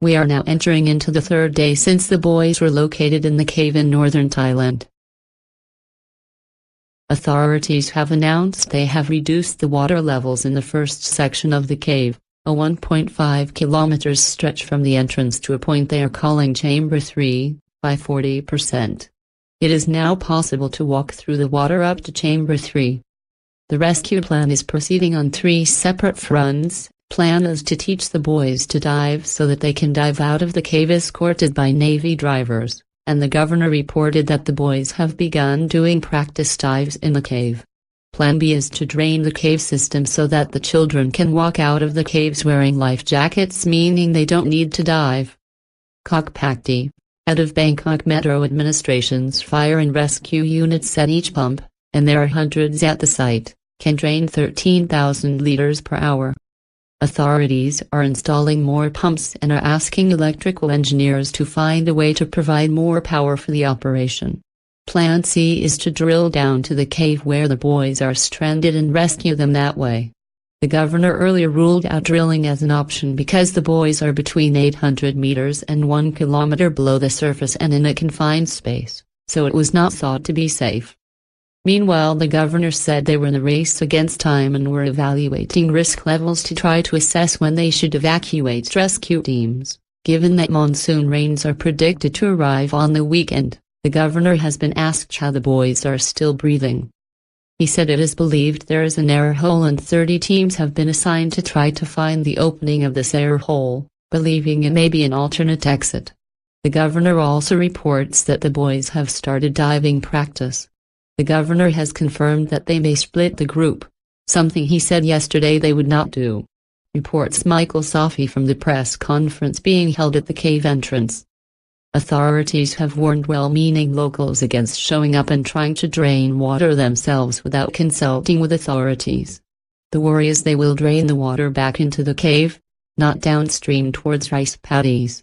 We are now entering into the third day since the boys were located in the cave in northern Thailand. Authorities have announced they have reduced the water levels in the first section of the cave, a 1.5 kilometers stretch from the entrance to a point they are calling Chamber 3, by 40%. It is now possible to walk through the water up to Chamber 3. The rescue plan is proceeding on 3 separate fronts. Plan is to teach the boys to dive so that they can dive out of the cave escorted by Navy divers, and the governor reported that the boys have begun doing practice dives in the cave. Plan B is to drain the cave system so that the children can walk out of the caves wearing life jackets, meaning they don't need to dive. Kok Pakti, head of Bangkok Metro Administration's fire and rescue unit, said each pump, and there are hundreds at the site, can drain 13,000 liters per hour. Authorities are installing more pumps and are asking electrical engineers to find a way to provide more power for the operation. Plan C is to drill down to the cave where the boys are stranded and rescue them that way. The governor earlier ruled out drilling as an option because the boys are between 800 meters and 1 kilometer below the surface and in a confined space, so it was not thought to be safe. Meanwhile, the governor said they were in a race against time and were evaluating risk levels to try to assess when they should evacuate rescue teams. Given that monsoon rains are predicted to arrive on the weekend, the governor has been asked how the boys are still breathing. He said it is believed there is an air hole and 30 teams have been assigned to try to find the opening of this air hole, believing it may be an alternate exit. The governor also reports that the boys have started diving practice. The governor has confirmed that they may split the group, something he said yesterday they would not do. Reports Michael Safi from the press conference being held at the cave entrance. Authorities have warned well-meaning locals against showing up and trying to drain water themselves without consulting with authorities. The worry is they will drain the water back into the cave, not downstream towards rice paddies.